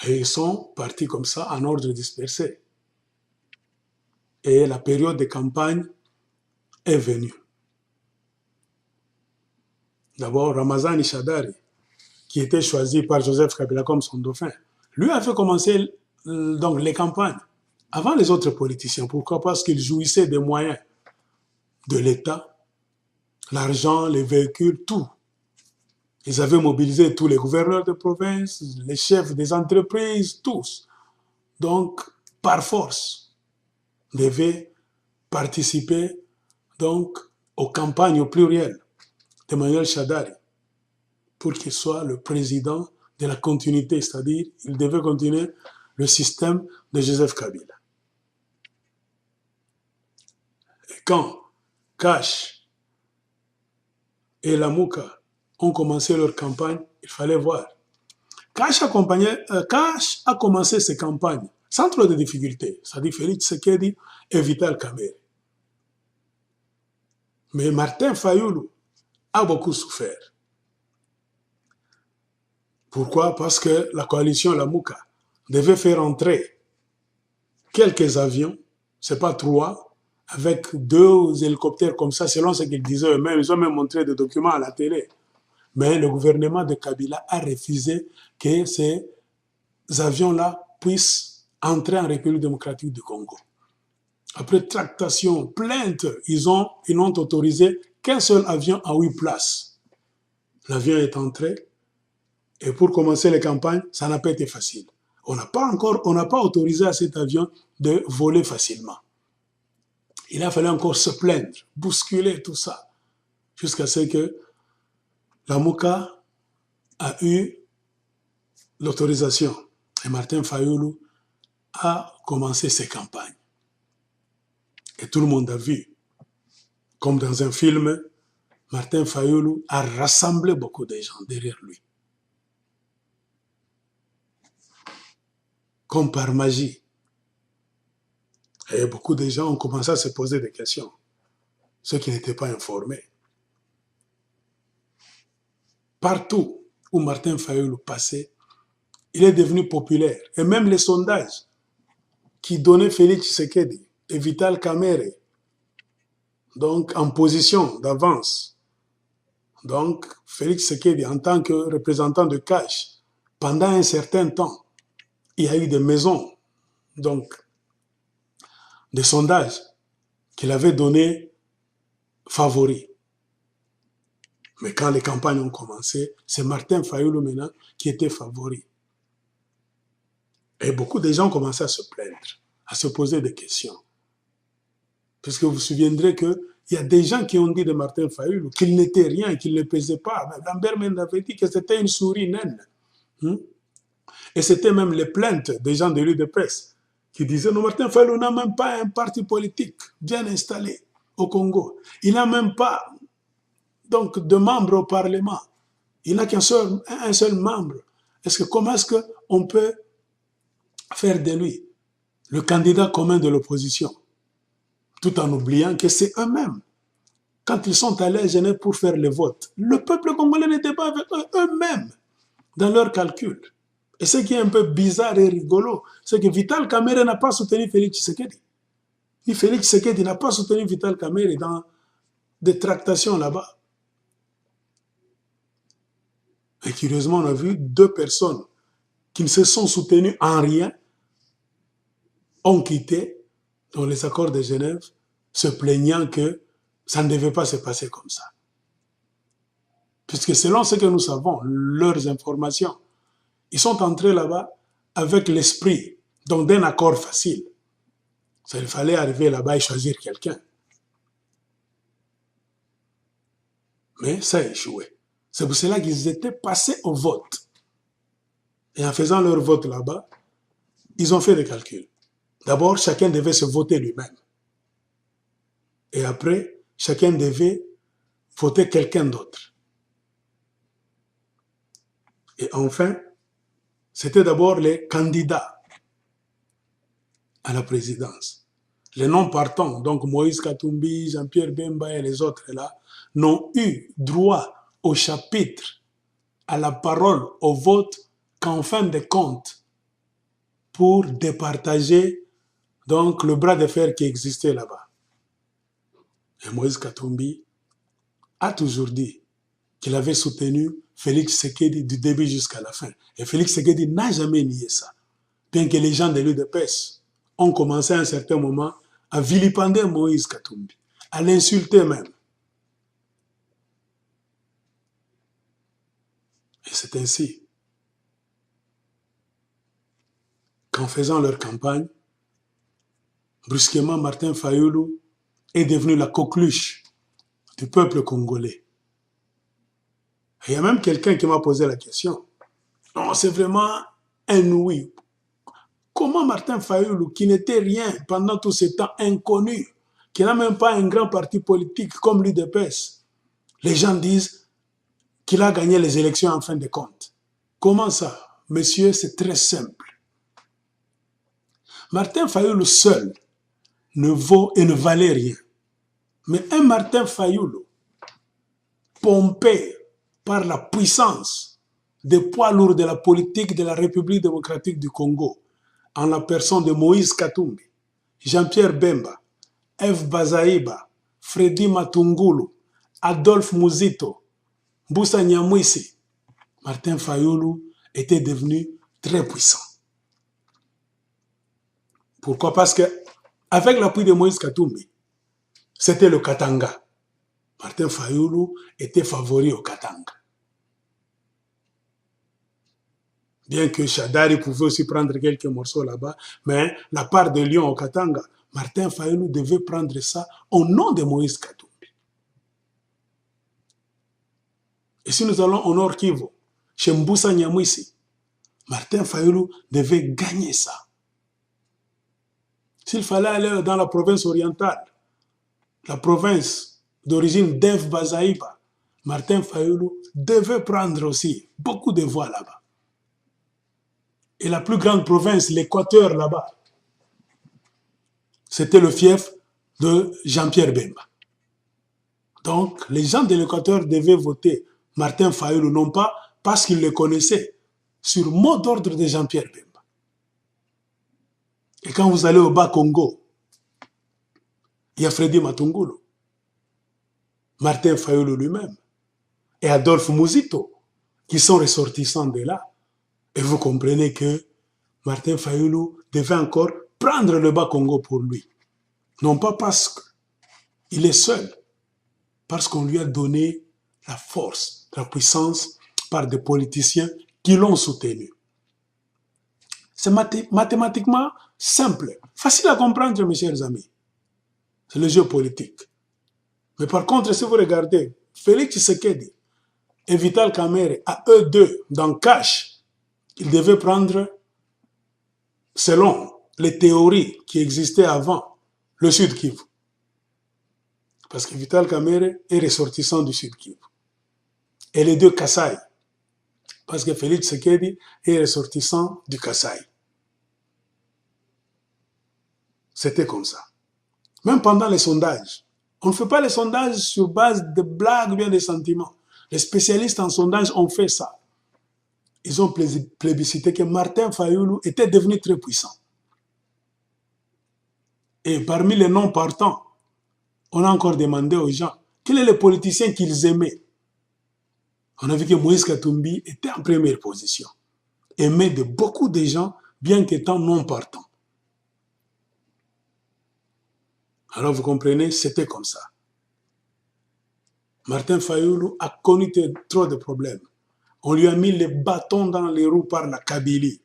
Et ils sont partis comme ça en ordre dispersé. Et la période de campagne est venue. D'abord, Ramazani Shadari, qui était choisi par Joseph Kabila comme son dauphin, lui a fait commencer donc, les campagnes avant les autres politiciens. Pourquoi? Parce qu'il jouissait des moyens de l'État, l'argent, les véhicules, tout. Ils avaient mobilisé tous les gouverneurs de province, les chefs des entreprises, tous. Donc, par force, devaient participer donc, aux campagnes au pluriel d'Emmanuel Shadari pour qu'il soit le président de la continuité, c'est-à-dire il devait continuer le système de Joseph Kabila. Et quand Kash et Lamuka ont commencé leur campagne, il fallait voir. Kash a commencé ses campagnes sans trop de difficultés, c'est-à-dire Félix Tshisekedi et Vital Kamerhe. Mais Martin Fayulu a beaucoup souffert. Pourquoi? Parce que la coalition Lamuka devait faire entrer quelques avions, c'est pas 3, avec 2 hélicoptères comme ça, selon ce qu'ils disaient eux-mêmes. Ils ont même montré des documents à la télé. Mais le gouvernement de Kabila a refusé que ces avions-là puissent entrer en République démocratique du Congo. Après tractation, plainte, ils n'ont autorisé qu'un seul avion à 8 places. L'avion est entré, et pour commencer les campagnes, ça n'a pas été facile. On n'a pas autorisé à cet avion de voler facilement. Il a fallu encore se plaindre, bousculer tout ça, jusqu'à ce que Lamuka a eu l'autorisation. Et Martin Fayulu a commencé ses campagnes. Et tout le monde a vu, comme dans un film, Martin Fayulu a rassemblé beaucoup de gens derrière lui. Comme par magie. Et beaucoup de gens ont commencé à se poser des questions, ceux qui n'étaient pas informés. Partout où Martin Fayulu passait, il est devenu populaire. Et même les sondages qui donnaient Félix Tshisekedi et Vital Kamerhe, donc en position d'avance. Donc, Félix Tshisekedi, en tant que représentant de Kash, pendant un certain temps, il y a eu des maisons, donc des sondages qu'il avait donnés favoris. Mais quand les campagnes ont commencé, c'est Martin Fayulu maintenant qui était favori. Et beaucoup de gens ont commencé à se plaindre, à se poser des questions. Puisque vous vous souviendrez qu'il y a des gens qui ont dit de Martin Fayulu qu'il n'était rien, qu'il ne pesait pas. Lambert Mende avait dit que c'était une souris naine. Et c'était même les plaintes des gens de l'UDPS qui disaient non, Martin Fayulu n'a même pas un parti politique bien installé au Congo. Il n'a même pas donc, de membres au Parlement. Il n'a qu'un seul membre. Comment est-ce qu'on peut faire de lui le candidat commun de l'opposition, tout en oubliant que c'est eux-mêmes, quand ils sont allés à Genève pour faire le vote, le peuple congolais n'était pas avec eux-mêmes dans leurs calculs. Et ce qui est un peu bizarre et rigolo, c'est que Vital Kamerhe n'a pas soutenu Félix Tshisekedi. Et Félix Tshisekedi n'a pas soutenu Vital Kamerhe dans des tractations là-bas. Et curieusement, on a vu 2 personnes qui ne se sont soutenues en rien, ont quitté dans les accords de Genève, se plaignant que ça ne devait pas se passer comme ça. Puisque selon ce que nous savons, leurs informations, ils sont entrés là-bas avec l'esprit donc d'un accord facile. Ça, il fallait arriver là-bas et choisir quelqu'un. Mais ça a échoué. C'est pour cela qu'ils étaient passés au vote. Et en faisant leur vote là-bas, ils ont fait des calculs. D'abord, chacun devait se voter lui-même. Et après, chacun devait voter quelqu'un d'autre. Et enfin, c'était d'abord les candidats à la présidence. Les non-partants, donc Moïse Katumbi, Jean-Pierre Bemba et les autres là, n'ont eu droit au chapitre, à la parole, au vote, qu'en fin de compte, pour départager donc le bras de fer qui existait là-bas. Et Moïse Katumbi a toujours dit qu'il avait soutenu Félix Tshisekedi du début jusqu'à la fin. Et Félix Tshisekedi n'a jamais nié ça. Bien que les gens de l'UDPS ont commencé à un certain moment à vilipender Moïse Katumbi, à l'insulter même. Et c'est ainsi qu'en faisant leur campagne, brusquement, Martin Fayoulou est devenu la coqueluche du peuple congolais. Et il y a même quelqu'un qui m'a posé la question. Non, c'est vraiment un oui. Comment Martin Fayoulou, qui n'était rien pendant tout ce temps inconnu, qui n'a même pas un grand parti politique comme l'UDPS, les gens disent qu'il a gagné les élections en fin de compte. Comment ça? Monsieur, c'est très simple. Martin Fayoulou seul ne vaut et ne valait rien. Mais un Martin Fayoulou, pompé par la puissance des poids lourds de la politique de la République démocratique du Congo, en la personne de Moïse Katumbi, Jean-Pierre Bemba, F. Bazaïba, Freddy Matungulu, Adolphe Muzito, Mbusa Nyamwisi, Martin Fayoulou était devenu très puissant. Pourquoi? Parce que avec l'appui de Moïse Katumbi, c'était le Katanga. Martin Fayoulou était favori au Katanga. Bien que Chadari pouvait aussi prendre quelques morceaux là-bas, mais la part de Lyon au Katanga, Martin Fayoulou devait prendre ça au nom de Moïse Katumbi. Et si nous allons au Nord Kivu, chez Mbusa Nyamwisi, Martin Fayoulou devait gagner ça. S'il fallait aller dans la province orientale, la province d'origine d'Ef Bazaïba, Martin Fayoulou devait prendre aussi beaucoup de voix là-bas. Et la plus grande province, l'Équateur là-bas, c'était le fief de Jean-Pierre Bemba. Donc, les gens de l'Équateur devaient voter Martin Fayoulou, non pas parce qu'ils le connaissaient, sur mot d'ordre de Jean-Pierre Bemba. Et quand vous allez au Bas-Congo, il y a Freddy Matungulu, Martin Fayoulou lui-même, et Adolphe Muzito, qui sont ressortissants de là. Et vous comprenez que Martin Fayoulou devait encore prendre le Bas-Congo pour lui. Non pas parce qu'il est seul, parce qu'on lui a donné la force, la puissance par des politiciens qui l'ont soutenu. C'est mathématiquement simple, facile à comprendre, mes chers amis. C'est le jeu politique. Mais par contre, si vous regardez Félix Tshisekedi et Vital Kamerhe, à eux deux, dans Cash, ils devaient prendre, selon les théories qui existaient avant, le Sud Kivu. Parce que Vital Kamerhe est ressortissant du Sud Kivu. Et les deux Kasaï. Parce que Félix Tshisekedi est ressortissant du Kasaï. C'était comme ça. Même pendant les sondages. On ne fait pas les sondages sur base de blagues ou bien de sentiments. Les spécialistes en sondage ont fait ça. Ils ont plébiscité que Martin Fayoulou était devenu très puissant. Et parmi les non-partants, on a encore demandé aux gens quels sont les politiciens qu'ils aimaient. On a vu que Moïse Katumbi était en première position, aimé de beaucoup de gens, bien qu'étant non-partants. Alors vous comprenez, c'était comme ça. Martin Fayoulou a connu trop de problèmes. On lui a mis les bâtons dans les roues par la Kabylie.